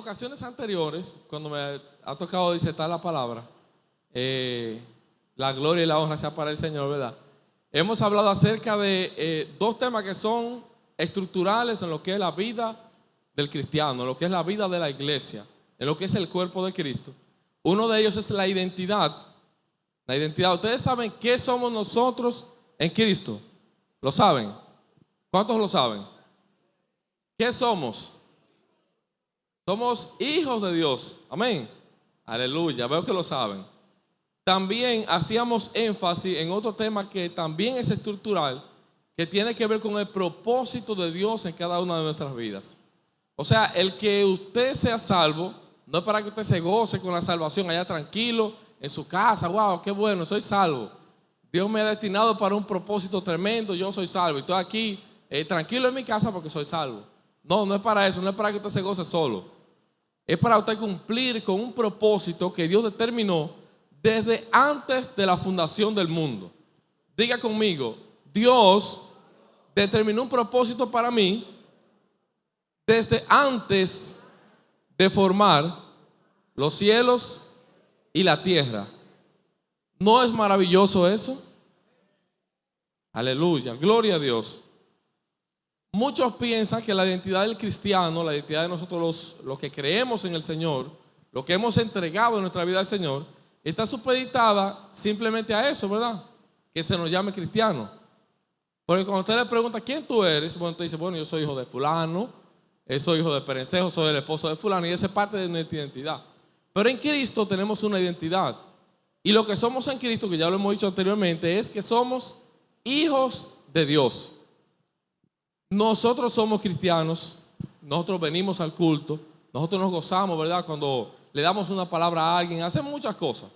ocasiones anteriores, cuando me ha tocado disertar la palabra, la gloria y la honra sea para el Señor, ¿verdad? Hemos hablado acerca de dos temas que son estructurales en lo que es la vida del cristiano, en lo que es la vida de la iglesia, en lo que es el cuerpo de Cristo. Uno de ellos es la identidad. La identidad. ¿Ustedes saben qué somos nosotros en Cristo? ¿Lo saben? ¿Cuántos lo saben? ¿Qué somos? Somos hijos de Dios. Amén. Aleluya. Veo que lo saben. También hacíamos énfasis en otro tema que también es estructural, que tiene que ver con el propósito de Dios en cada una de nuestras vidas. O sea, el que usted sea salvo no es para que usted se goce con la salvación allá tranquilo en su casa. Wow, qué bueno, soy salvo. Dios me ha destinado para un propósito tremendo, yo soy salvo. Y estoy aquí tranquilo en mi casa porque soy salvo. No, no es para eso, no es para que usted se goce solo. Es para usted cumplir con un propósito que Dios determinó desde antes de la fundación del mundo. Diga conmigo, Dios determinó un propósito para mí desde antes de formar los cielos y la tierra. ¿No es maravilloso eso? Aleluya, gloria a Dios. Muchos piensan que la identidad del cristiano, la identidad de nosotros los que creemos en el Señor, lo que hemos entregado en nuestra vida al Señor, está supeditada simplemente a eso, ¿verdad? Que se nos llame cristiano. Porque cuando usted le pregunta ¿quién tú eres? Bueno, usted dice, bueno, yo soy hijo de fulano, soy hijo de perencejo, soy el esposo de fulano, y esa es parte de nuestra identidad. Pero en Cristo tenemos una identidad. Y lo que somos en Cristo, que ya lo hemos dicho anteriormente, es que somos hijos de Dios. Nosotros somos cristianos, nosotros venimos al culto, nosotros nos gozamos, ¿verdad? Cuando le damos una palabra a alguien, hacemos muchas cosas.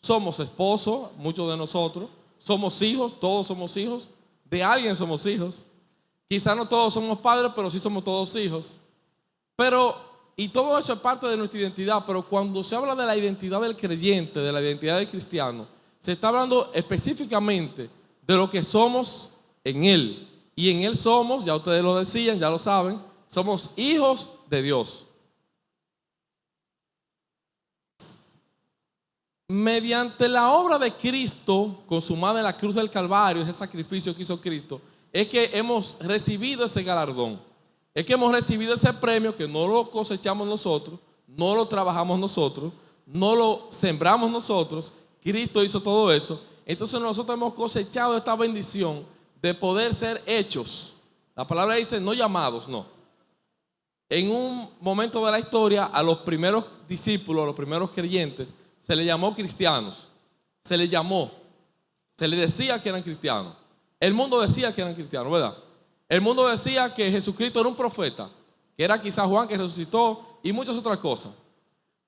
Somos esposos, muchos de nosotros, somos hijos, todos somos hijos, de alguien somos hijos. Quizás no todos somos padres, pero sí somos todos hijos. Y todo eso es parte de nuestra identidad, pero cuando se habla de la identidad del creyente, de la identidad del cristiano, se está hablando específicamente de lo que somos en Él. Y en Él somos, ya ustedes lo decían, ya lo saben, somos hijos de Dios. Mediante la obra de Cristo, consumada en la cruz del Calvario, ese sacrificio que hizo Cristo, es que hemos recibido ese galardón. Es que hemos recibido ese premio que no lo cosechamos nosotros, no lo trabajamos nosotros, no lo sembramos nosotros. Cristo hizo todo eso. Entonces nosotros hemos cosechado esta bendición de poder ser hechos. La palabra dice no llamados, no. En un momento de la historia a los primeros discípulos, a los primeros creyentes, se les llamó cristianos. Se les llamó. Se les decía que eran cristianos. El mundo decía que eran cristianos, ¿verdad? El mundo decía que Jesucristo era un profeta, que era quizás Juan que resucitó y muchas otras cosas.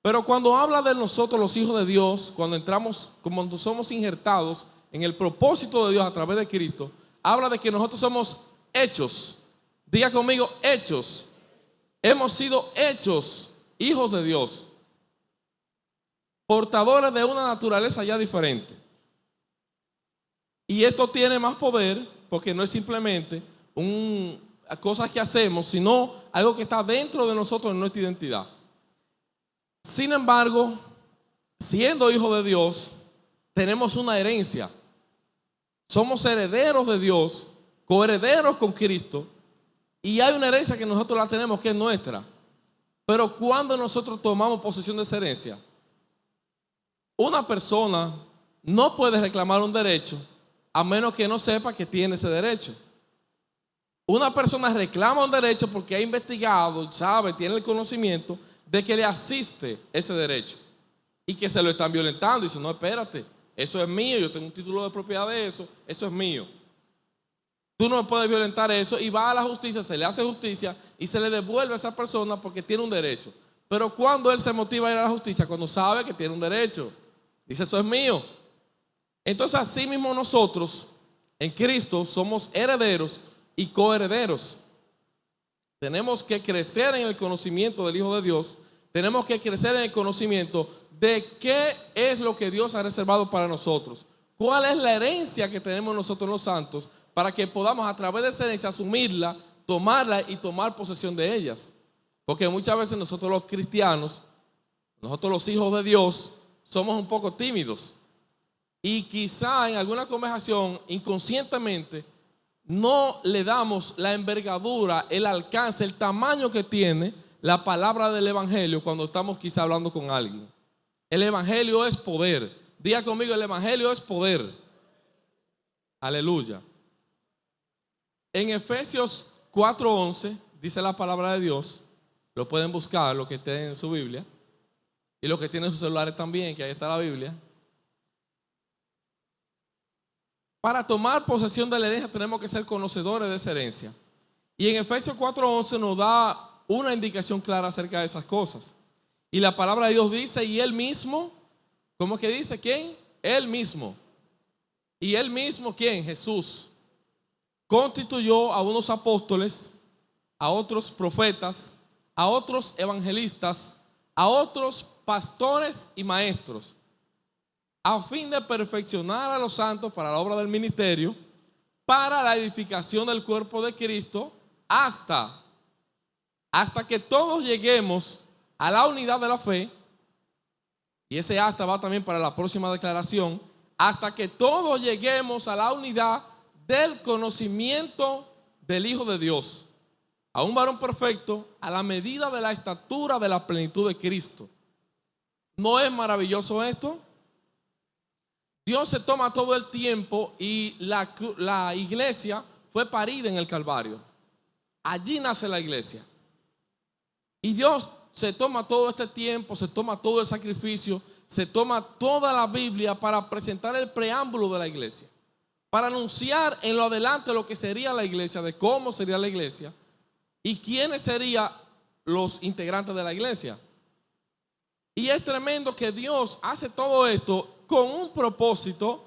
Pero cuando habla de nosotros los hijos de Dios, cuando somos injertados en el propósito de Dios a través de Cristo, habla de que nosotros somos hechos. Diga conmigo, hechos. Hemos sido hechos hijos de Dios, portadores de una naturaleza ya diferente. Y esto tiene más poder porque no es simplemente cosas que hacemos, sino algo que está dentro de nosotros en nuestra identidad. Sin embargo, siendo hijos de Dios, tenemos una herencia. Somos herederos de Dios, coherederos con Cristo, y hay una herencia que nosotros la tenemos que es nuestra. Pero cuando nosotros tomamos posesión de esa herencia, una persona no puede reclamar un derecho a menos que no sepa que tiene ese derecho. Una persona reclama un derecho porque ha investigado, sabe, tiene el conocimiento de que le asiste ese derecho y que se lo están violentando. Y dice, no, espérate, eso es mío, yo tengo un título de propiedad de eso es mío. Tú no puedes violentar eso, y va a la justicia, se le hace justicia y se le devuelve a esa persona porque tiene un derecho. Pero cuando él se motiva a ir a la justicia, cuando sabe que tiene un derecho, dice, eso es mío. Entonces así mismo nosotros en Cristo somos herederos y coherederos. Tenemos que crecer en el conocimiento del Hijo de Dios. Tenemos que crecer en el conocimiento de qué es lo que Dios ha reservado para nosotros. ¿Cuál es la herencia que tenemos nosotros los santos para que podamos a través de esa herencia asumirla, tomarla y tomar posesión de ellas? Porque muchas veces nosotros los cristianos, nosotros los hijos de Dios, somos un poco tímidos. Y quizá en alguna conversación, inconscientemente, no le damos la envergadura, el alcance, el tamaño que tiene la palabra del evangelio cuando estamos quizá hablando con alguien. El evangelio es poder. Diga conmigo, el evangelio es poder. Aleluya. En Efesios 4:11 dice la palabra de Dios. Lo pueden buscar, lo que esté en su Biblia. Y los que tienen sus celulares también, que ahí está la Biblia. Para tomar posesión de la herencia tenemos que ser conocedores de esa herencia. Y en Efesios 4:11 nos da una indicación clara acerca de esas cosas. Y la palabra de Dios dice, y Él mismo, ¿cómo es que dice? ¿Quién? Él mismo. ¿Y Él mismo quién? Jesús. Constituyó a unos apóstoles, a otros profetas, a otros evangelistas, a otros pastores y maestros, a fin de perfeccionar a los santos para la obra del ministerio, para la edificación del cuerpo de Cristo, hasta que todos lleguemos a la unidad de la fe. Y ese hasta va también para la próxima declaración. Hasta que todos lleguemos a la unidad del conocimiento del Hijo de Dios, a un varón perfecto, a la medida de la estatura de la plenitud de Cristo. ¿No es maravilloso esto? Dios se toma todo el tiempo y la iglesia fue parida en el Calvario. Allí nace la iglesia. Y Dios se toma todo este tiempo, se toma todo el sacrificio, se toma toda la Biblia para presentar el preámbulo de la iglesia, para anunciar en lo adelante lo que sería la iglesia, de cómo sería la iglesia y quiénes serían los integrantes de la iglesia. Y es tremendo que Dios hace todo esto con un propósito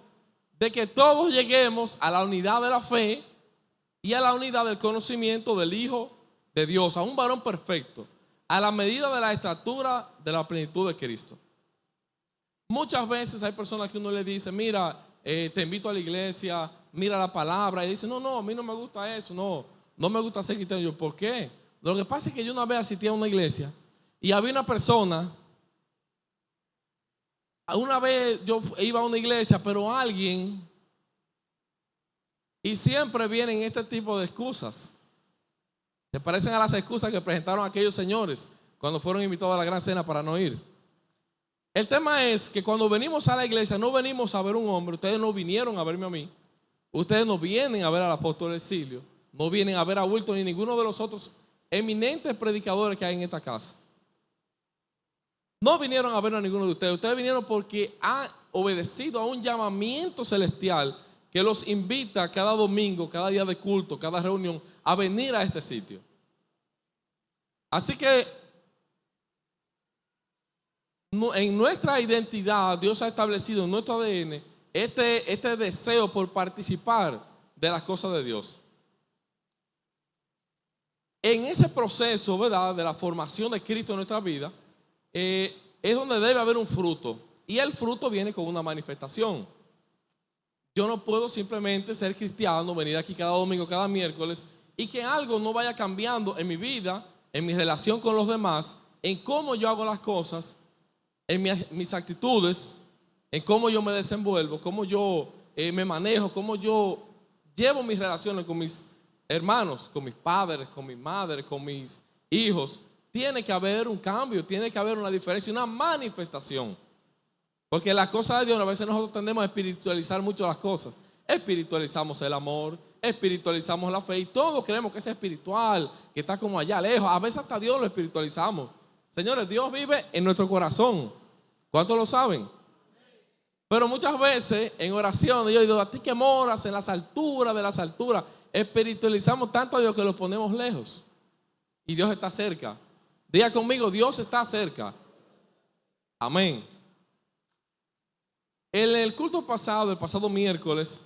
de que todos lleguemos a la unidad de la fe y a la unidad del conocimiento del Hijo de Dios, a un varón perfecto, a la medida de la estatura de la plenitud de Cristo. Muchas veces hay personas que uno le dice, mira, te invito a la iglesia, mira la palabra, y dice, no, a mí no me gusta eso, no me gusta ser cristiano. Yo, ¿por qué? Lo que pasa es que yo una vez asistí a una iglesia y había una persona. Una vez yo iba a una iglesia, pero alguien, y siempre vienen este tipo de excusas, se parecen a las excusas que presentaron aquellos señores cuando fueron invitados a la gran cena para no ir. El tema es que cuando venimos a la iglesia no venimos a ver un hombre. Ustedes no vinieron a verme a mí, ustedes no vienen a ver al apóstol Exilio, no vienen a ver a Wilton ni ninguno de los otros eminentes predicadores que hay en esta casa. No vinieron a ver a ninguno de ustedes. Ustedes vinieron porque han obedecido a un llamamiento celestial que los invita cada domingo, cada día de culto, cada reunión, a venir a este sitio. Así que en nuestra identidad, Dios ha establecido en nuestro ADN este deseo por participar de las cosas de Dios. En ese proceso, ¿verdad?, de la formación de Cristo en nuestra vida, es donde debe haber un fruto. Y el fruto viene con una manifestación. Yo no puedo simplemente ser cristiano, venir aquí cada domingo, cada miércoles, y que algo no vaya cambiando en mi vida, en mi relación con los demás, en cómo yo hago las cosas, en mis actitudes, en cómo yo me desenvuelvo, cómo yo me manejo, cómo yo llevo mis relaciones con mis hermanos, con mis padres, con mi madre, con mis hijos. Tiene que haber un cambio, tiene que haber una diferencia, una manifestación. Porque las cosas de Dios, a veces nosotros tendemos a espiritualizar mucho las cosas. Espiritualizamos el amor, espiritualizamos la fe y todos creemos que es espiritual, que está como allá lejos. A veces hasta Dios lo espiritualizamos. Señores, Dios vive en nuestro corazón. ¿Cuántos lo saben? Pero muchas veces en oración yo digo, a ti que moras en las alturas de las alturas, espiritualizamos tanto a Dios que lo ponemos lejos. Y Dios está cerca. Diga conmigo, Dios está cerca. Amén. En el culto pasado, el pasado miércoles,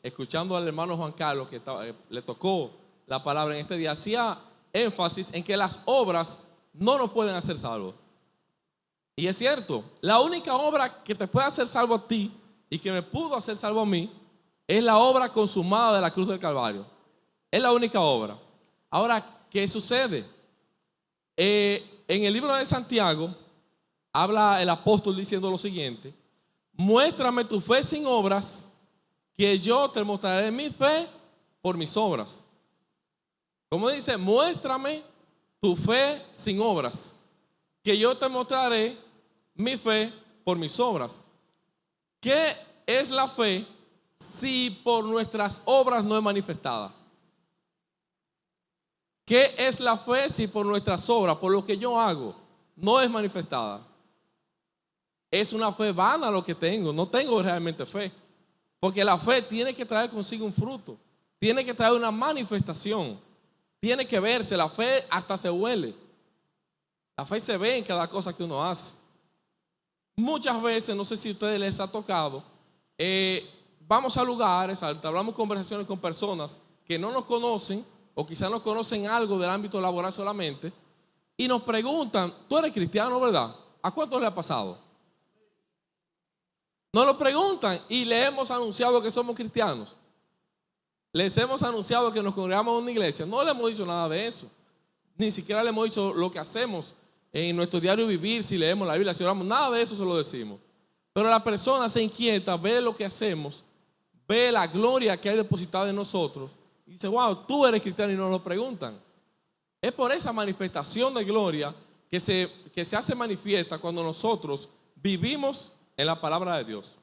escuchando al hermano Juan Carlos, que le tocó la palabra en este día, hacía énfasis en que las obras no nos pueden hacer salvos. Y es cierto, la única obra que te puede hacer salvo a ti y que me pudo hacer salvo a mí es la obra consumada de la cruz del Calvario. Es la única obra. Ahora, ¿qué sucede? En el libro de Santiago habla el apóstol diciendo lo siguiente: muéstrame tu fe sin obras, que yo te mostraré mi fe por mis obras. Como dice, muéstrame tu fe sin obras, que yo te mostraré mi fe por mis obras. ¿Qué es la fe si por nuestras obras no es manifestada? ¿Qué es la fe si por nuestras obras, por lo que yo hago, no es manifestada? Es una fe vana lo que tengo, no tengo realmente fe. Porque la fe tiene que traer consigo un fruto, tiene que traer una manifestación, tiene que verse. La fe hasta se huele. La fe se ve en cada cosa que uno hace. Muchas veces, no sé si a ustedes les ha tocado, vamos a lugares, hablamos conversaciones con personas que no nos conocen o quizás nos conocen algo del ámbito laboral solamente y nos preguntan: tú eres cristiano, ¿verdad? ¿A cuántos le ha pasado? Nos lo preguntan y le hemos anunciado que somos cristianos. Les hemos anunciado que nos congregamos en una iglesia. No le hemos dicho nada de eso. Ni siquiera le hemos dicho lo que hacemos en nuestro diario vivir, si leemos la Biblia, si oramos, nada de eso se lo decimos. Pero la persona se inquieta, ve lo que hacemos, ve la gloria que hay depositada en nosotros y dice: wow, tú eres cristiano, y nos lo preguntan. Es por esa manifestación de gloria que se hace manifiesta cuando nosotros vivimos en la palabra de Dios.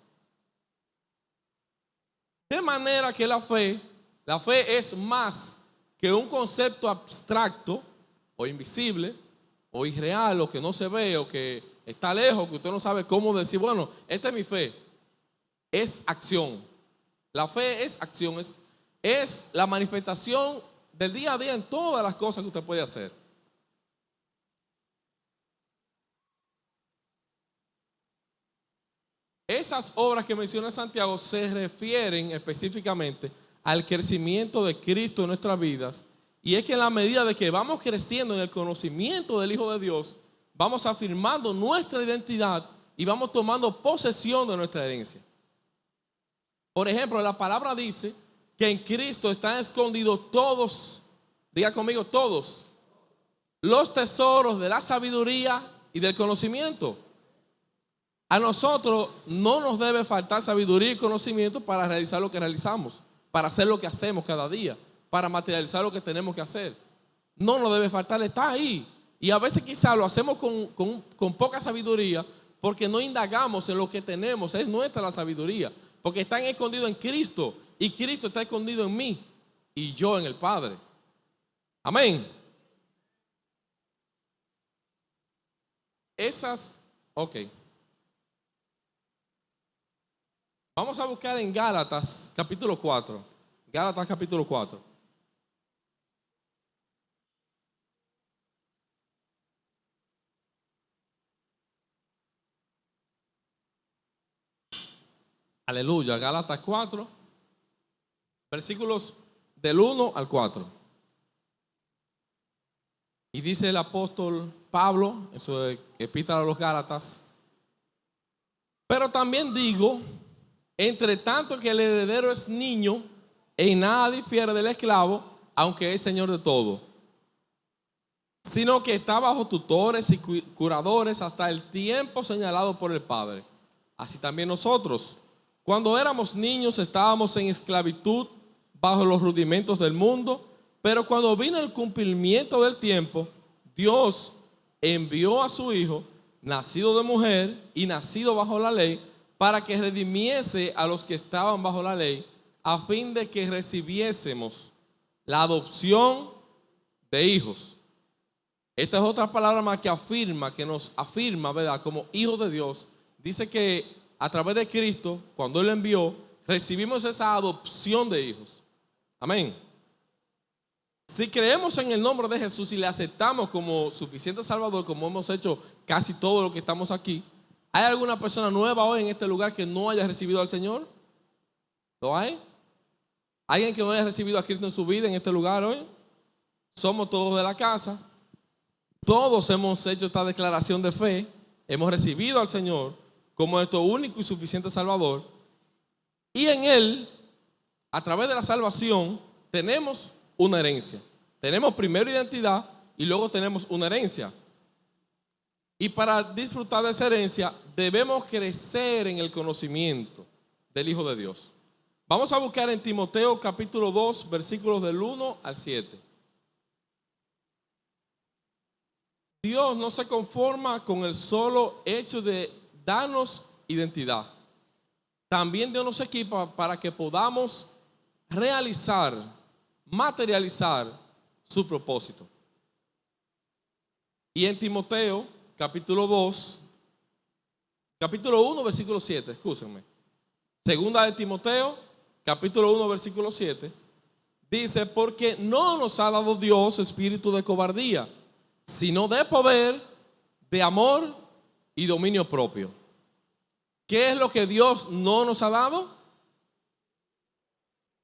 De manera que la fe es más que un concepto abstracto o invisible o irreal, o que no se ve, o que está lejos, que usted no sabe cómo decir: bueno, esta es mi fe. Es acción. La fe es acción, es la manifestación del día a día en todas las cosas que usted puede hacer. Esas obras que menciona Santiago se refieren específicamente al crecimiento de Cristo en nuestras vidas. Y es que en la medida de que vamos creciendo en el conocimiento del Hijo de Dios, vamos afirmando nuestra identidad y vamos tomando posesión de nuestra herencia. Por ejemplo, la palabra dice que en Cristo están escondidos todos, diga conmigo, todos, los tesoros de la sabiduría y del conocimiento. A nosotros no nos debe faltar sabiduría y conocimiento para realizar lo que realizamos, para hacer lo que hacemos cada día, para materializar lo que tenemos que hacer. No nos debe faltar, está ahí. Y a veces quizás lo hacemos con poca sabiduría porque no indagamos en lo que tenemos. Es nuestra la sabiduría, porque están escondidos en Cristo y Cristo está escondido en mí y yo en el Padre. Amén. Ok. Vamos a buscar en Gálatas capítulo 4. Gálatas capítulo 4. Aleluya. Gálatas 4, versículos del 1 al 4. Y dice el apóstol Pablo en su epístola a los Gálatas: pero también digo, entre tanto que el heredero es niño, en nada difiere del esclavo, aunque es señor de todo, sino que está bajo tutores y curadores hasta el tiempo señalado por el Padre. Así también nosotros, cuando éramos niños, estábamos en esclavitud bajo los rudimentos del mundo, pero cuando vino el cumplimiento del tiempo, Dios envió a su Hijo, nacido de mujer y nacido bajo la ley, para que redimiese a los que estaban bajo la ley, a fin de que recibiésemos la adopción de hijos. Esta es otra palabra más que nos afirma, ¿verdad? Como hijos de Dios. Dice que a través de Cristo, cuando Él envió, recibimos esa adopción de hijos. Amén. Si creemos en el nombre de Jesús y le aceptamos como suficiente Salvador, como hemos hecho casi todo lo que estamos aquí, ¿hay alguna persona nueva hoy en este lugar que no haya recibido al Señor? ¿Lo hay? ¿Alguien que no haya recibido a Cristo en su vida en este lugar hoy? Somos todos de la casa. Todos hemos hecho esta declaración de fe. Hemos recibido al Señor como nuestro único y suficiente Salvador. Y en Él, a través de la salvación, tenemos una herencia. Tenemos primero identidad y luego tenemos una herencia. Y para disfrutar de esa herencia debemos crecer en el conocimiento del Hijo de Dios. Vamos a buscar en Timoteo capítulo 2, versículos del 1 al 7. Dios no se conforma con el solo hecho de darnos identidad. También Dios nos equipa para que podamos realizar, materializar su propósito. Y en Timoteo capítulo 1, versículo 7, excúsenme. Segunda de Timoteo, capítulo 1, versículo 7, dice: porque no nos ha dado Dios espíritu de cobardía, sino de poder, de amor y dominio propio. ¿Qué es lo que Dios no nos ha dado?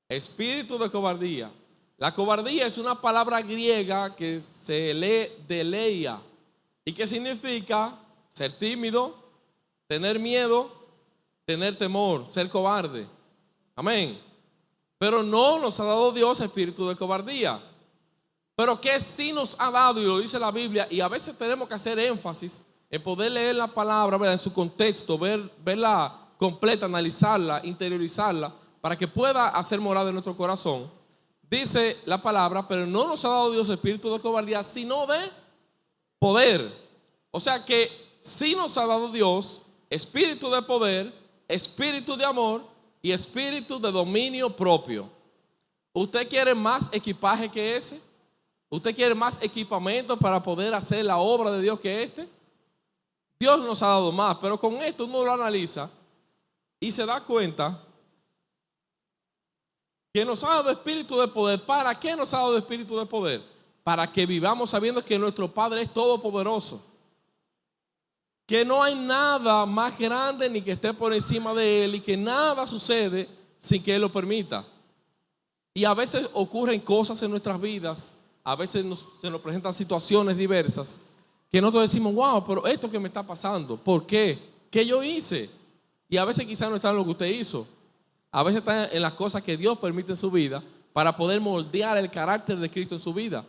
Espíritu de cobardía. La cobardía es una palabra griega que se lee deleia y que significa ser tímido, tener miedo, tener temor, ser cobarde. Amén. Pero no nos ha dado Dios espíritu de cobardía. Pero que sí nos ha dado, y lo dice la Biblia, y a veces tenemos que hacer énfasis en poder leer la palabra, ¿verdad?, en su contexto, verla completa, analizarla, interiorizarla, para que pueda hacer morada en nuestro corazón. Dice la palabra: pero no nos ha dado Dios espíritu de cobardía, sino de poder. O sea que sí nos ha dado Dios espíritu de poder, espíritu de amor y espíritu de dominio propio. ¿Usted quiere más equipaje que ese? ¿Usted quiere más equipamiento para poder hacer la obra de Dios que este? Dios nos ha dado más, pero con esto uno lo analiza y se da cuenta que nos ha dado espíritu de poder. ¿Para qué nos ha dado espíritu de poder? Para que vivamos sabiendo que nuestro Padre es todopoderoso, que no hay nada más grande ni que esté por encima de Él, y que nada sucede sin que Él lo permita. Y a veces ocurren cosas en nuestras vidas, a veces se nos presentan situaciones diversas que nosotros decimos: wow, pero esto que me está pasando, ¿por qué? ¿Qué yo hice? Y a veces quizás no está en lo que usted hizo, a veces está en las cosas que Dios permite en su vida para poder moldear el carácter de Cristo en su vida.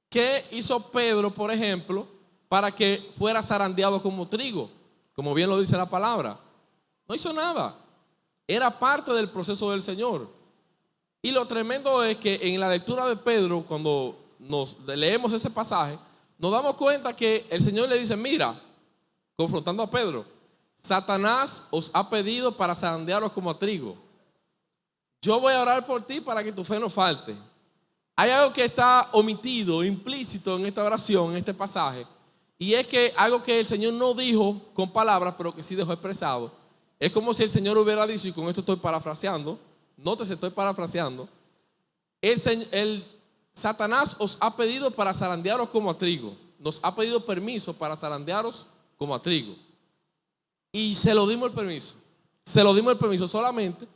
¿Qué hizo Pedro, por ejemplo, para que fuera zarandeado como trigo? Como bien lo dice la palabra, no hizo nada, era parte del proceso del Señor. Y lo tremendo es que en la lectura de Pedro, cuando nos leemos ese pasaje, nos damos cuenta que el Señor le dice: mira, confrontando a Pedro, Satanás os ha pedido para zarandearos como a trigo. Yo voy a orar por ti para que tu fe no falte. Hay algo que está omitido, implícito en esta oración, en este pasaje, y es que algo que el Señor no dijo con palabras, pero que sí dejó expresado. Es como si el Señor hubiera dicho, y con esto estoy parafraseando, nótese, estoy parafraseando: el Satanás os ha pedido para zarandearos como a trigo. Nos ha pedido permiso para zarandearos como a trigo. Y se lo dimos el permiso. Se lo dimos el permiso, solamente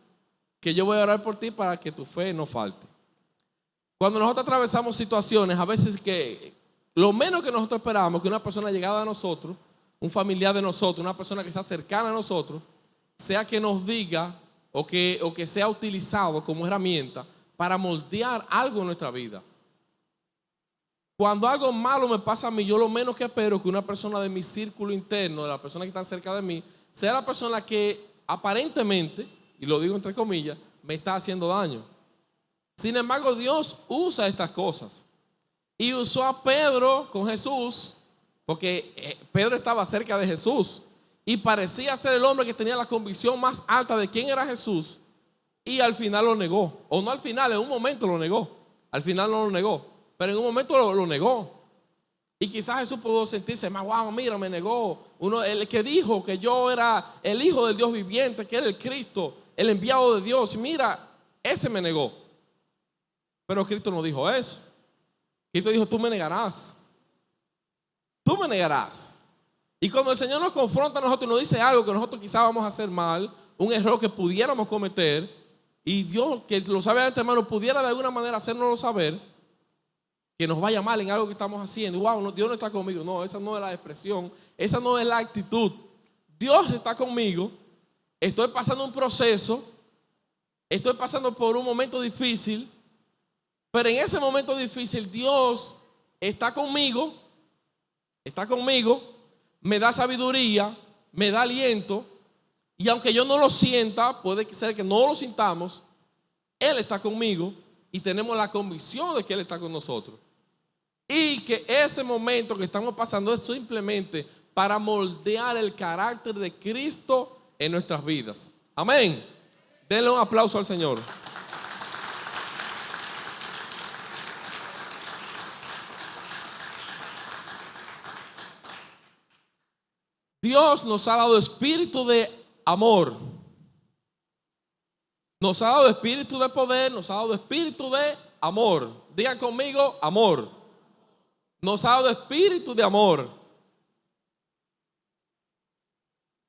que yo voy a orar por ti para que tu fe no falte. Cuando nosotros atravesamos situaciones, a veces que lo menos que nosotros esperamos, que una persona llegada a nosotros, un familiar de nosotros, una persona que está cercana a nosotros, sea que nos diga o que sea utilizado como herramienta para moldear algo en nuestra vida. Cuando algo malo me pasa a mí, yo lo menos que espero es que una persona de mi círculo interno, de la persona que está cerca de mí, sea la persona que aparentemente, y lo digo entre comillas, me está haciendo daño. Sin embargo, Dios usa estas cosas. Y usó a Pedro con Jesús, porque Pedro estaba cerca de Jesús y parecía ser el hombre que tenía la convicción más alta de quién era Jesús, y al final lo negó. O no al final, en un momento lo negó. Al final no lo negó, pero en un momento lo negó. Y quizás Jesús pudo sentirse más: wow, mira, me negó. El que dijo que yo era el Hijo del Dios viviente, que era el Cristo, el enviado de Dios, mira, ese me negó. Pero Cristo no dijo eso. Cristo dijo: tú me negarás. Tú me negarás. Y cuando el Señor nos confronta a nosotros y nos dice algo que nosotros quizás vamos a hacer mal, un error que pudiéramos cometer, y Dios, que lo sabe de antemano, pudiera de alguna manera hacérnoslo saber, que nos vaya mal en algo que estamos haciendo. Wow, Dios no está conmigo. No, esa no es la expresión, esa no es la actitud. Dios está conmigo, estoy pasando un proceso, estoy pasando por un momento difícil, pero en ese momento difícil Dios está conmigo, me da sabiduría, me da aliento, y aunque yo no lo sienta, puede ser que no lo sintamos, Él está conmigo y tenemos la convicción de que Él está con nosotros. Y que ese momento que estamos pasando es simplemente para moldear el carácter de Cristo en nuestras vidas. Amén. Denle un aplauso al Señor. Dios nos ha dado espíritu de amor. Nos ha dado espíritu de poder, nos ha dado espíritu de amor. Digan conmigo, amor. Nos ha dado espíritu de amor.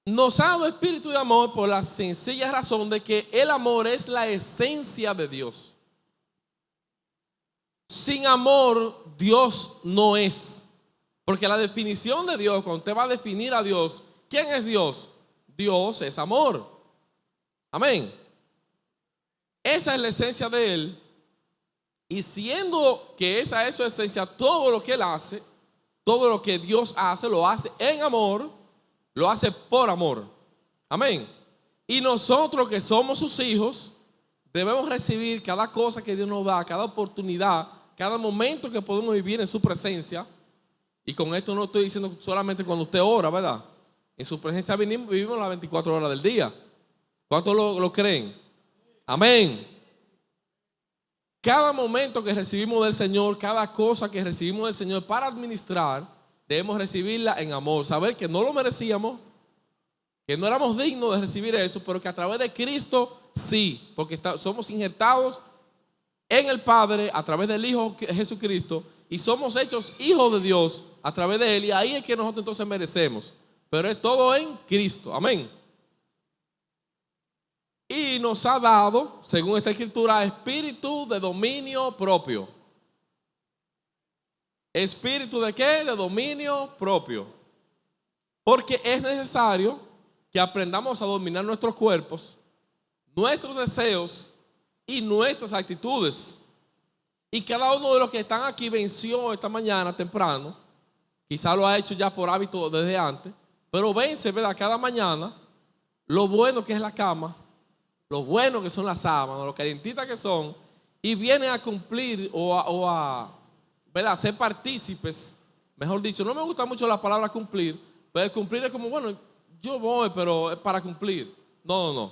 Nos ha dado espíritu de amor por la sencilla razón de que el amor es la esencia de Dios. Sin amor, Dios no es. Porque la definición de Dios, cuando usted va a definir a Dios, ¿quién es Dios? Dios es amor. Amén. Esa es la esencia de Él. Y siendo que esa es su esencia, todo lo que Él hace, todo lo que Dios hace, lo hace en amor, lo hace por amor. Amén. Y nosotros que somos sus hijos, debemos recibir cada cosa que Dios nos da, cada oportunidad, cada momento que podemos vivir en su presencia. Y con esto no estoy diciendo solamente cuando usted ora, ¿verdad? En su presencia vivimos las 24 horas del día. ¿Cuántos lo creen? Amén. Cada momento que recibimos del Señor, cada cosa que recibimos del Señor para administrar, debemos recibirla en amor. Saber que no lo merecíamos, que no éramos dignos de recibir eso, pero que a través de Cristo sí, porque somos injertados en el Padre a través del Hijo Jesucristo y somos hechos hijos de Dios a través de Él, y ahí es que nosotros entonces merecemos, pero es todo en Cristo. Amén. Y nos ha dado, según esta escritura, espíritu de dominio propio. ¿Espíritu de qué? De dominio propio. Porque es necesario que aprendamos a dominar nuestros cuerpos, nuestros deseos y nuestras actitudes. Y cada uno de los que están aquí venció esta mañana temprano. Quizá lo ha hecho ya por hábito desde antes, pero vence, ¿verdad? Cada mañana lo bueno que es la cama, lo bueno que son las sábanas, lo calientitas que son, y vienen a cumplir o a ¿verdad? Ser partícipes. Mejor dicho, no me gusta mucho la palabra cumplir, pero el cumplir es como, bueno, yo voy, pero es para cumplir. No.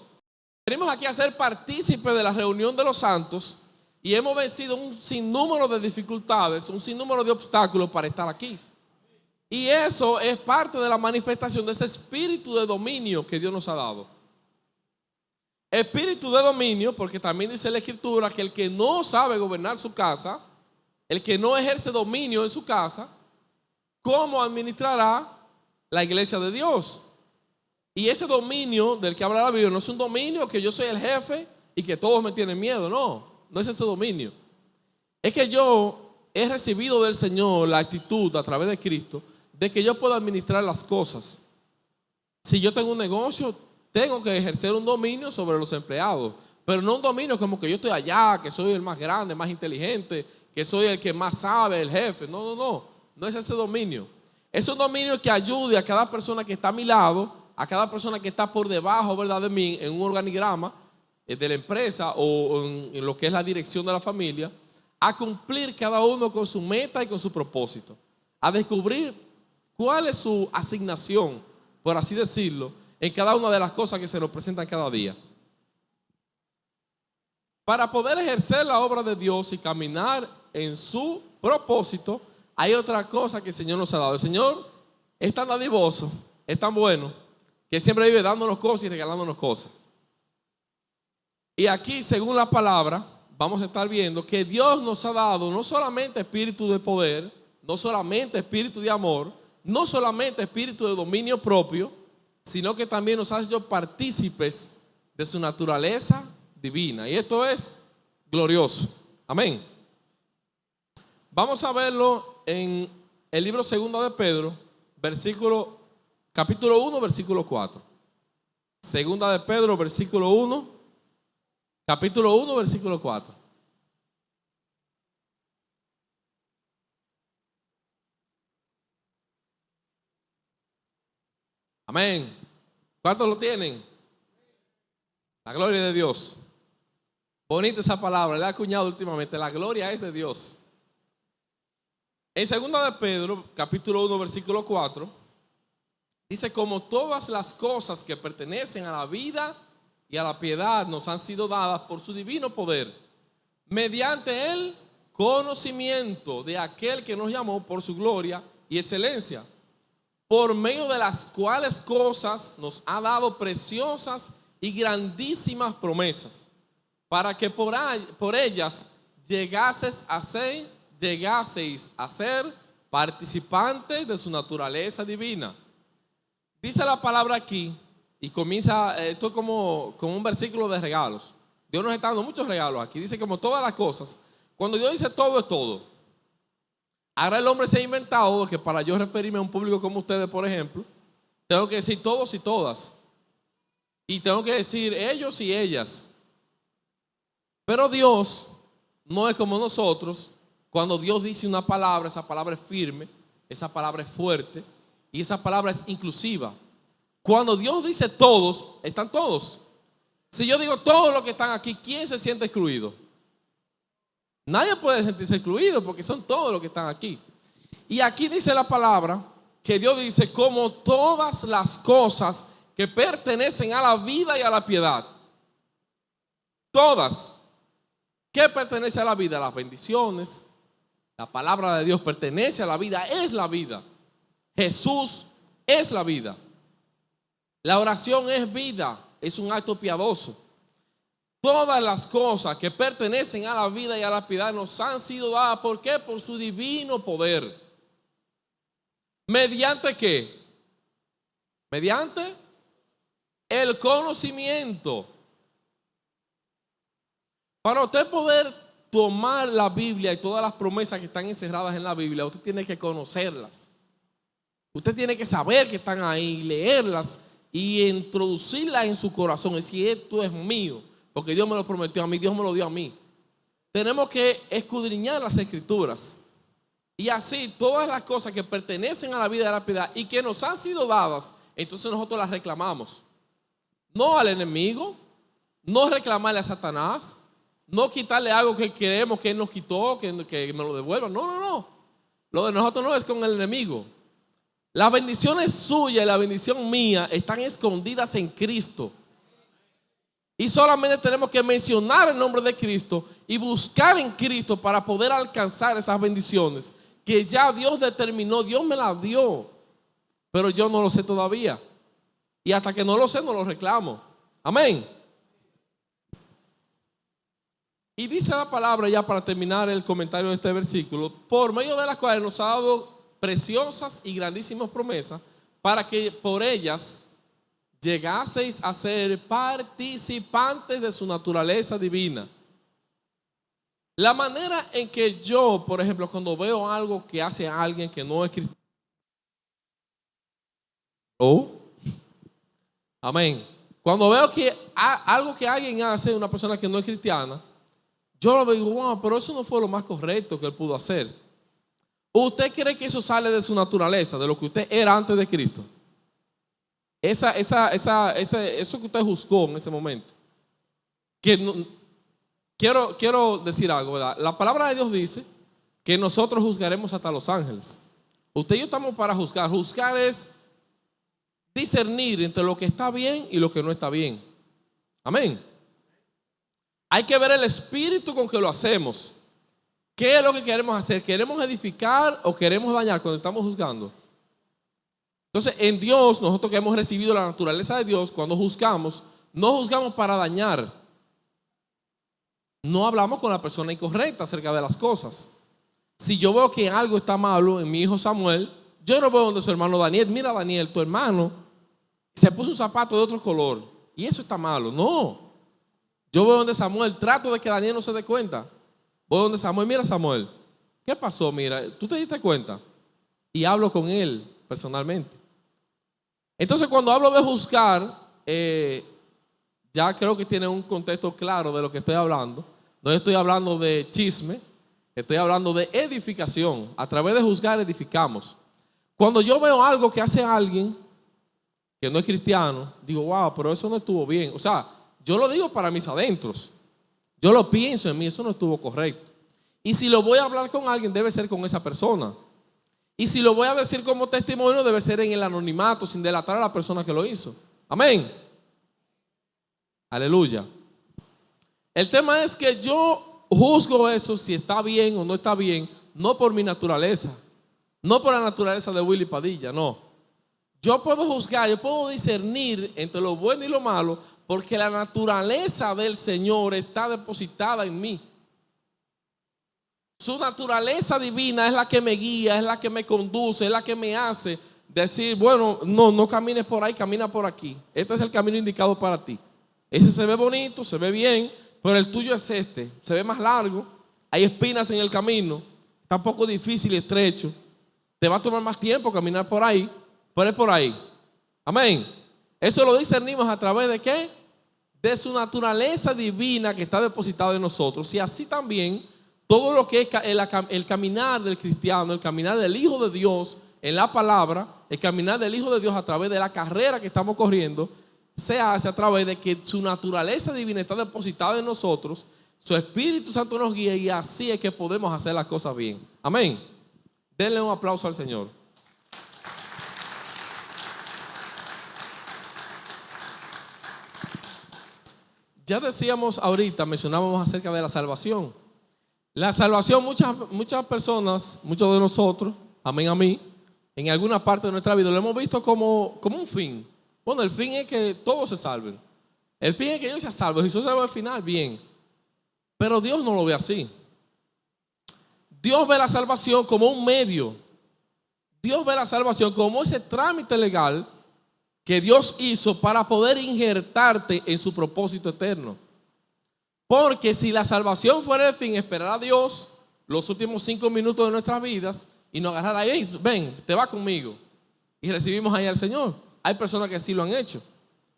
Venimos aquí a ser partícipes de la reunión de los santos y hemos vencido un sinnúmero de dificultades, un sinnúmero de obstáculos para estar aquí. Y eso es parte de la manifestación de ese espíritu de dominio que Dios nos ha dado. Espíritu de dominio, porque también dice la Escritura que el que no sabe gobernar su casa, el que no ejerce dominio en su casa, ¿cómo administrará la iglesia de Dios? Y ese dominio del que habla la Biblia no es un dominio que yo soy el jefe y que todos me tienen miedo. No es ese dominio. Es que yo he recibido del Señor la actitud a través de Cristo de que yo puedo administrar las cosas. Si yo tengo un negocio, tengo que ejercer un dominio sobre los empleados, pero no un dominio como que yo estoy allá, que soy el más grande, más inteligente, que soy el que más sabe, el jefe. No es ese dominio. Es un dominio que ayude a cada persona que está a mi lado, a cada persona que está por debajo, ¿verdad?, de mí, en un organigrama de la empresa o en lo que es la dirección de la familia, a cumplir cada uno con su meta y con su propósito, a descubrir cuál es su asignación, por así decirlo, en cada una de las cosas que se nos presentan cada día. Para poder ejercer la obra de Dios y caminar en su propósito, hay otra cosa que el Señor nos ha dado. El Señor es tan dadivoso, es tan bueno, que siempre vive dándonos cosas y regalándonos cosas. Y aquí, según la palabra, vamos a estar viendo que Dios nos ha dado no solamente espíritu de poder, no solamente espíritu de amor, no solamente espíritu de dominio propio, sino que también nos ha hecho partícipes de su naturaleza divina. Y esto es glorioso. Amén. Vamos a verlo en el libro 2 de Pedro, capítulo 1, versículo 4. 2 de Pedro, versículo 1, capítulo 1, versículo 4. Amén. ¿Cuántos lo tienen? La gloria de Dios. Bonita esa palabra, le he acuñado últimamente. La gloria es de Dios. En 2 de Pedro, capítulo 1, versículo 4, dice: como todas las cosas que pertenecen a la vida y a la piedad nos han sido dadas por su divino poder, mediante el conocimiento de aquel que nos llamó por su gloria y excelencia, por medio de las cuales cosas nos ha dado preciosas y grandísimas promesas, para que por ellas llegaseis a ser participantes de su naturaleza divina. Dice la palabra aquí, y comienza, esto es como un versículo de regalos. Dios nos está dando muchos regalos aquí. Dice como todas las cosas. Cuando Dios dice todo es todo. Ahora el hombre se ha inventado que para yo referirme a un público como ustedes, por ejemplo, tengo que decir todos y todas. Y tengo que decir ellos y ellas. Pero Dios no es como nosotros. Cuando Dios dice una palabra, esa palabra es firme, esa palabra es fuerte y esa palabra es inclusiva. Cuando Dios dice todos, están todos. Si yo digo todos los que están aquí, ¿quién se siente excluido? Nadie puede sentirse excluido porque son todos los que están aquí. Y aquí dice la palabra que Dios dice como todas las cosas que pertenecen a la vida y a la piedad. Todas. ¿Qué pertenece a la vida? Las bendiciones. La palabra de Dios pertenece a la vida, es la vida. Jesús es la vida. La oración es vida, es un acto piadoso. Todas las cosas que pertenecen a la vida y a la piedad nos han sido dadas. ¿Por qué? Por su divino poder. ¿Mediante qué? Mediante el conocimiento. Para usted poder tomar la Biblia y todas las promesas que están encerradas en la Biblia, usted tiene que conocerlas. Usted tiene que saber que están ahí, leerlas y introducirlas en su corazón. Es decir, esto es mío, porque Dios me lo prometió a mí, Dios me lo dio a mí. Tenemos que escudriñar las Escrituras. Y así todas las cosas que pertenecen a la vida y a la piedad y que nos han sido dadas, entonces nosotros las reclamamos. No al enemigo, no reclamarle a Satanás, no quitarle algo que queremos que Él nos quitó, que me lo devuelva. No. Lo de nosotros no es con el enemigo. Las bendiciones suyas y la bendición mía están escondidas en Cristo. Y solamente tenemos que mencionar el nombre de Cristo y buscar en Cristo para poder alcanzar esas bendiciones que ya Dios determinó. Dios me las dio, pero yo no lo sé todavía. Y hasta que no lo sé, no lo reclamo. Amén. Y dice la palabra, ya para terminar el comentario de este versículo, por medio de las cuales nos ha dado preciosas y grandísimas promesas, para que por ellas llegaseis a ser participantes de su naturaleza divina. La manera en que yo, por ejemplo, cuando veo algo que hace alguien que no es cristiano, amén. Cuando veo que algo que alguien hace, una persona que no es cristiana, yo lo digo, wow, pero eso no fue lo más correcto que él pudo hacer. ¿Usted cree que eso sale de su naturaleza, de lo que usted era antes de Cristo? Eso que usted juzgó en ese momento. Quiero decir algo, ¿verdad? La palabra de Dios dice que nosotros juzgaremos hasta los ángeles. Usted y yo estamos para juzgar. Juzgar es discernir entre lo que está bien y lo que no está bien. Amén. Hay que ver el espíritu con que lo hacemos. ¿Qué es lo que queremos hacer? ¿Queremos edificar o queremos dañar cuando estamos juzgando? Entonces, en Dios, nosotros que hemos recibido la naturaleza de Dios, cuando juzgamos, no juzgamos para dañar. No hablamos con la persona incorrecta acerca de las cosas. Si yo veo que algo está malo en mi hijo Samuel, yo no veo donde su hermano Daniel. Mira, Daniel, tu hermano se puso un zapato de otro color y eso está malo. No. Yo voy donde Samuel, trato de que Daniel no se dé cuenta. Voy donde Samuel, mira Samuel, ¿qué pasó? Mira, ¿tú te diste cuenta? Y hablo con él personalmente. Entonces cuando hablo de juzgar, ya creo que tiene un contexto claro de lo que estoy hablando. No estoy hablando de chisme, estoy hablando de edificación. A través de juzgar edificamos. Cuando yo veo algo que hace alguien que no es cristiano, digo, wow, pero eso no estuvo bien. O sea, yo lo digo para mis adentros. Yo lo pienso en mí, eso no estuvo correcto. Y si lo voy a hablar con alguien, debe ser con esa persona. Y si lo voy a decir como testimonio, debe ser en el anonimato, sin delatar a la persona que lo hizo. Amén. Aleluya. El tema es que yo juzgo eso, si está bien o no está bien, no por mi naturaleza, no por la naturaleza de Willy Padilla, no. Yo puedo juzgar, yo puedo discernir entre lo bueno y lo malo, porque la naturaleza del Señor está depositada en mí. Su naturaleza divina es la que me guía, es la que me conduce, es la que me hace decir, bueno, no camines por ahí, camina por aquí. Este es el camino indicado para ti. Ese se ve bonito, se ve bien, pero el tuyo es este. Se ve más largo, hay espinas en el camino, está un poco difícil y estrecho. Te va a tomar más tiempo caminar por ahí, pero es por ahí. Amén. Eso lo discernimos a través de ¿qué? De su naturaleza divina que está depositada en nosotros. Y así también todo lo que es el caminar del cristiano, el caminar del Hijo de Dios en la palabra, el caminar del Hijo de Dios a través de la carrera que estamos corriendo, se hace a través de que su naturaleza divina está depositada en nosotros, su Espíritu Santo nos guía y así es que podemos hacer las cosas bien. Amén. Denle un aplauso al Señor. Ya decíamos ahorita, mencionábamos acerca de la salvación. La salvación, muchas personas, muchos de nosotros, amén a mí, en alguna parte de nuestra vida lo hemos visto como un fin. Bueno, el fin es que todos se salven. El fin es que ellos se salven. Si Jesús se salva al final, bien. Pero Dios no lo ve así. Dios ve la salvación como un medio. Dios ve la salvación como ese trámite legal que Dios hizo para poder injertarte en su propósito eterno. Porque si la salvación fuera el fin, esperar a Dios los últimos 5 minutos de nuestras vidas y nos agarrar ahí, ven, te va conmigo. Y recibimos ahí al Señor. Hay personas que sí lo han hecho.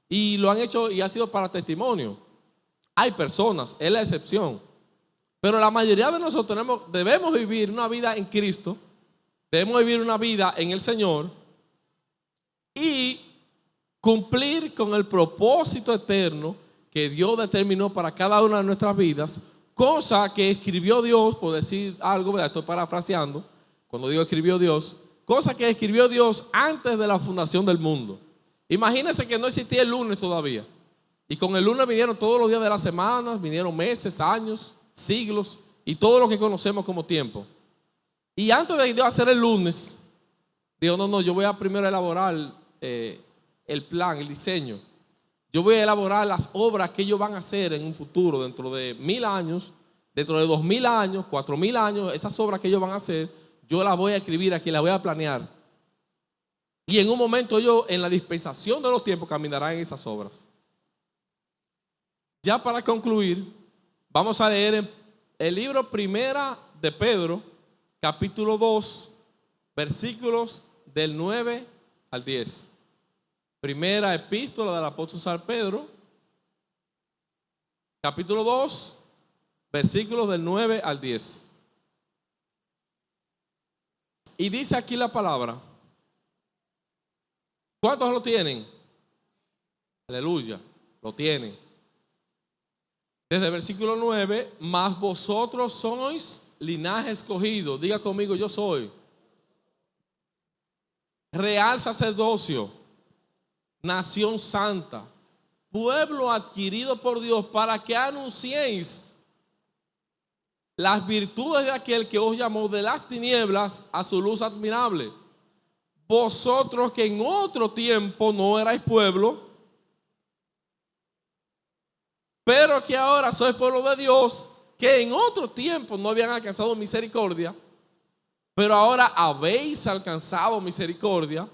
Y lo han hecho y ha sido para testimonio. Hay personas, es la excepción. Pero la mayoría de nosotros debemos vivir una vida en Cristo. Debemos vivir una vida en el Señor. Y cumplir con el propósito eterno que Dios determinó para cada una de nuestras vidas, cosa que escribió Dios, por decir algo, ¿verdad? Estoy parafraseando, cuando digo escribió Dios, cosa que escribió Dios antes de la fundación del mundo. Imagínense que no existía el lunes todavía, y con el lunes vinieron todos los días de la semana, vinieron meses, años, siglos, y todo lo que conocemos como tiempo. Y antes de Dios hacer el lunes, dijo, no, yo voy a primero elaborar el plan, el diseño. Yo voy a elaborar las obras que ellos van a hacer en un futuro, dentro de 1000 años, dentro de 2000 años, 4000 años, esas obras que ellos van a hacer, yo las voy a escribir aquí, las voy a planear. Y en un momento ellos, en la dispensación de los tiempos, caminarán en esas obras. Ya para concluir, vamos a leer el libro Primera de Pedro, capítulo 2, versículos del 9 al 10. Primera epístola del apóstol San Pedro, capítulo 2, versículos del 9 al 10. Y dice aquí la palabra. ¿Cuántos lo tienen? Aleluya, lo tienen. Desde el versículo 9, mas vosotros sois linaje escogido. Diga conmigo, yo soy. Real sacerdocio, nación santa, pueblo adquirido por Dios, para que anunciéis las virtudes de aquel que os llamó de las tinieblas a su luz admirable. Vosotros que en otro tiempo no erais pueblo, pero que ahora sois pueblo de Dios, que en otro tiempo no habían alcanzado misericordia, pero ahora habéis alcanzado misericordia.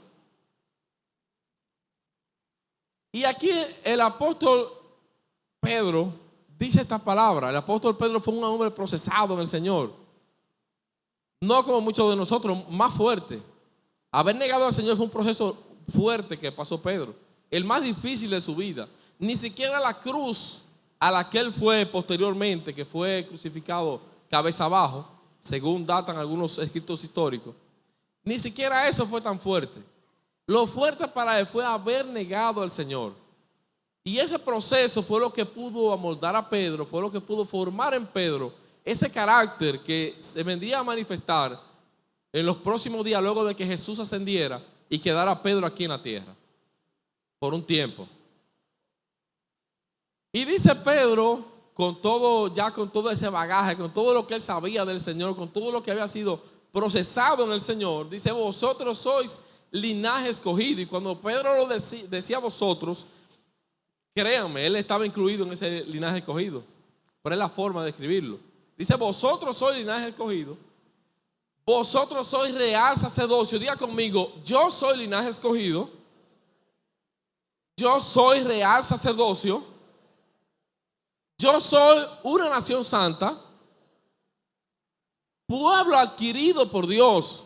Y aquí el apóstol Pedro dice esta palabra. El apóstol Pedro fue un hombre procesado en el Señor. No como muchos de nosotros, más fuerte. Haber negado al Señor fue un proceso fuerte que pasó Pedro. El más difícil de su vida. Ni siquiera la cruz a la que él fue posteriormente, que fue crucificado cabeza abajo, según datan algunos escritos históricos, ni siquiera eso fue tan fuerte. Lo fuerte para él fue haber negado al Señor. Y ese proceso fue lo que pudo amoldar a Pedro, fue lo que pudo formar en Pedro ese carácter que se vendría a manifestar en los próximos días luego de que Jesús ascendiera y quedara Pedro aquí en la tierra por un tiempo. Y dice Pedro, con todo ese bagaje, con todo lo que él sabía del Señor, con todo lo que había sido procesado en el Señor, dice: vosotros sois linaje escogido. Y cuando Pedro lo decía vosotros, créanme, él estaba incluido en ese linaje escogido, pero es la forma de escribirlo. Dice: vosotros sois linaje escogido, vosotros sois real sacerdocio. Diga conmigo: yo soy linaje escogido, yo soy real sacerdocio, yo soy una nación santa, pueblo adquirido por Dios.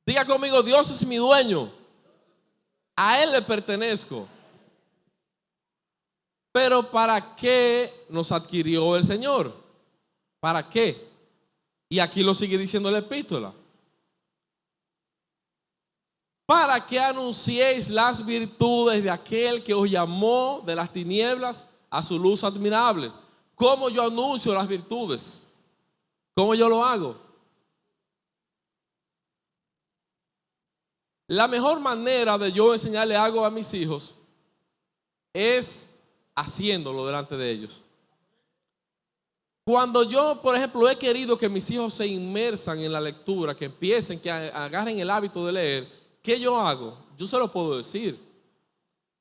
Diga conmigo: Dios es mi dueño, a Él le pertenezco. Pero ¿para qué nos adquirió el Señor? ¿Para qué? Y aquí lo sigue diciendo la epístola: para que anunciéis las virtudes de aquel que os llamó de las tinieblas a su luz admirable. ¿Cómo yo anuncio las virtudes? ¿Cómo yo lo hago? La mejor manera de yo enseñarle algo a mis hijos es haciéndolo delante de ellos. Cuando yo, por ejemplo, he querido que mis hijos se inmersan en la lectura, que empiecen, que agarren el hábito de leer, ¿qué yo hago? Yo se lo puedo decir,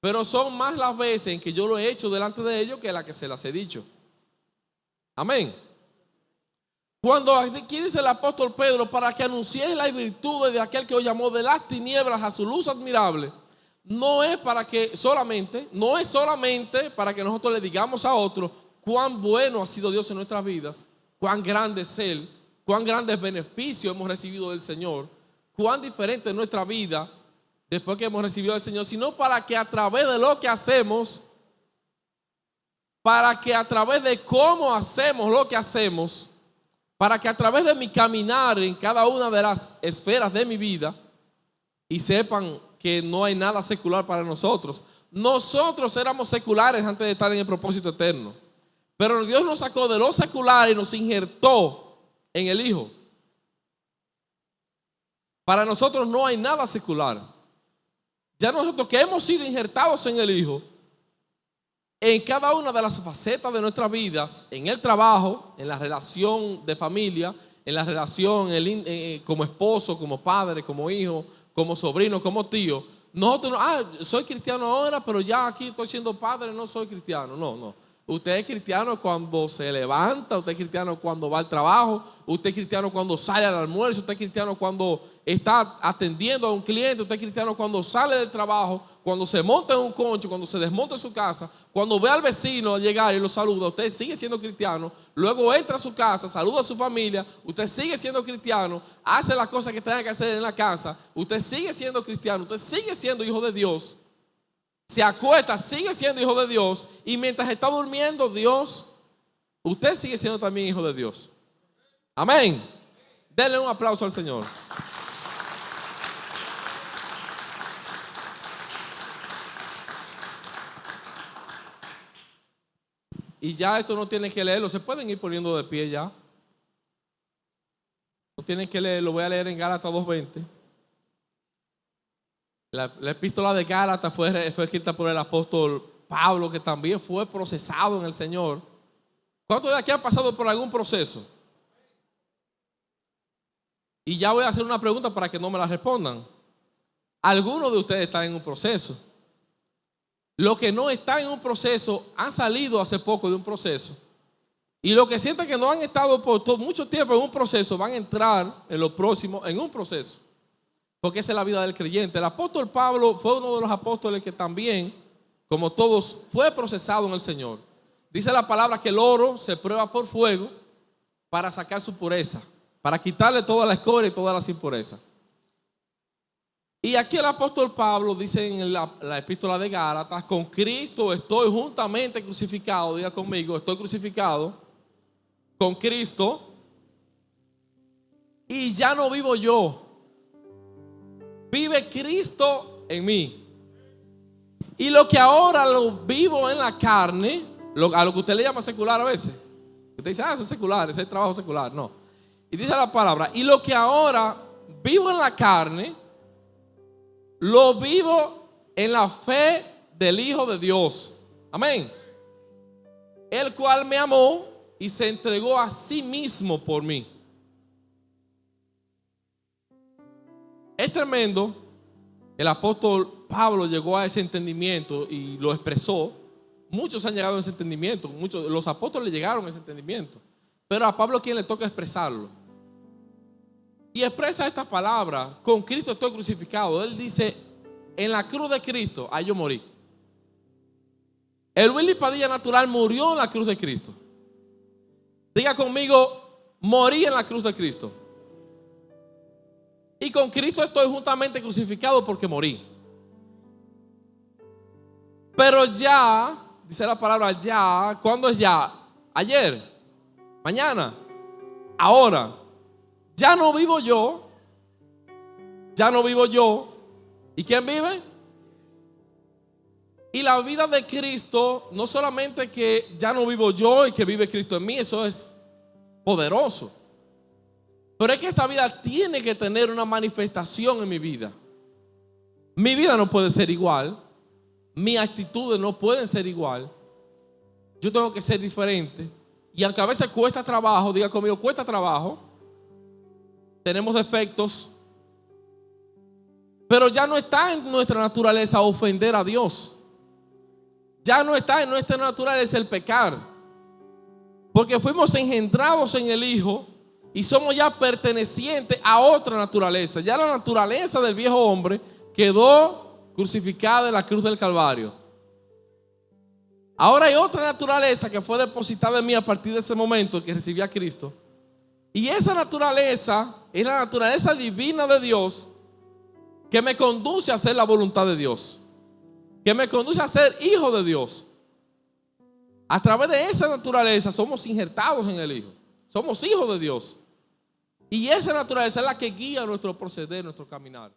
pero son más las veces en que yo lo he hecho delante de ellos que las que se las he dicho. Amén. Cuando aquí dice el apóstol Pedro: para que anunciéis las virtudes de aquel que os llamó de las tinieblas a su luz admirable, no es solamente para que nosotros le digamos a otros cuán bueno ha sido Dios en nuestras vidas, cuán grande es Él, cuán grandes beneficios hemos recibido del Señor, cuán diferente es nuestra vida después que hemos recibido al Señor, sino para que a través de lo que hacemos, para que a través de cómo hacemos lo que hacemos, para que a través de mi caminar en cada una de las esferas de mi vida, y sepan que no hay nada secular para nosotros. Nosotros éramos seculares antes de estar en el propósito eterno, pero Dios nos sacó de lo secular y nos injertó en el Hijo. Para nosotros no hay nada secular. Ya nosotros que hemos sido injertados en el Hijo, en cada una de las facetas de nuestras vidas, en el trabajo, en la relación de familia, en la relación como esposo, como padre, como hijo, como sobrino, como tío. Nosotros soy cristiano ahora, pero ya aquí estoy siendo padre, no soy cristiano. No. Usted es cristiano cuando se levanta, usted es cristiano cuando va al trabajo, usted es cristiano cuando sale al almuerzo, usted es cristiano cuando está atendiendo a un cliente, usted es cristiano cuando sale del trabajo, cuando se monta en un concho, cuando se desmonta en su casa, cuando ve al vecino llegar y lo saluda, usted sigue siendo cristiano. Luego entra a su casa, saluda a su familia, usted sigue siendo cristiano, hace las cosas que tenga que hacer en la casa, usted sigue siendo cristiano, usted sigue siendo hijo de Dios. Se acuesta, sigue siendo hijo de Dios, y mientras está durmiendo, usted sigue siendo también hijo de Dios. Amén. Denle un aplauso al Señor. Y ya esto no tienen que leerlo, se pueden ir poniendo de pie ya. No tienen que leerlo, voy a leer en Gálatas 2:20. La epístola de Gálatas fue escrita por el apóstol Pablo, que también fue procesado en el Señor. ¿Cuántos de aquí han pasado por algún proceso? Y ya voy a hacer una pregunta para que no me la respondan. Algunos de ustedes están en un proceso. Los que no están en un proceso han salido hace poco de un proceso. Y los que sienten que no han estado por mucho tiempo en un proceso van a entrar en lo próximo en un proceso. Porque esa es la vida del creyente. El apóstol Pablo fue uno de los apóstoles que también, como todos, fue procesado en el Señor. Dice la palabra que el oro se prueba por fuego para sacar su pureza, para quitarle toda la escoria y todas las impurezas. Y aquí el apóstol Pablo dice en la epístola de Gálatas: con Cristo estoy juntamente crucificado. Diga conmigo: estoy crucificado con Cristo, y ya no vivo yo, vive Cristo en mí. Y lo que ahora lo vivo en la carne, a lo que usted le llama secular a veces. Usted dice, eso es secular, ese es trabajo secular. No. Y dice la palabra, y lo que ahora vivo en la carne, lo vivo en la fe del Hijo de Dios. Amén. El cual me amó y se entregó a sí mismo por mí. Es tremendo. El apóstol Pablo llegó a ese entendimiento y lo expresó. Muchos han llegado a ese entendimiento. Los apóstoles llegaron a ese entendimiento. Pero a Pablo, ¿quién le toca expresarlo? Y expresa esta palabra: con Cristo estoy crucificado. Él dice, en la cruz de Cristo, ahí yo morí. El Willy Padilla natural murió en la cruz de Cristo. Diga conmigo, morí en la cruz de Cristo. Y con Cristo estoy juntamente crucificado porque morí. Pero ya, dice la palabra ya, ¿cuándo es ya? Ayer, mañana, ahora. Ya no vivo yo. Ya no vivo yo. ¿Y quién vive? Y la vida de Cristo, no solamente que ya no vivo yo y que vive Cristo en mí, eso es poderoso. Pero es que esta vida tiene que tener una manifestación en mi vida. Mi vida no puede ser igual. Mis actitudes no pueden ser igual. Yo tengo que ser diferente. Y aunque a veces cuesta trabajo, diga conmigo, cuesta trabajo. Tenemos defectos. Pero ya no está en nuestra naturaleza ofender a Dios. Ya no está en nuestra naturaleza el pecar. Porque fuimos engendrados en el Hijo y somos ya pertenecientes a otra naturaleza. Ya la naturaleza del viejo hombre quedó crucificada en la cruz del Calvario. Ahora hay otra naturaleza que fue depositada en mí a partir de ese momento que recibí a Cristo. Y esa naturaleza es la naturaleza divina de Dios que me conduce a hacer la voluntad de Dios, que me conduce a ser hijo de Dios. A través de esa naturaleza somos injertados en el Hijo. Somos hijos de Dios. Y esa naturaleza es la que guía nuestro proceder, nuestro caminar.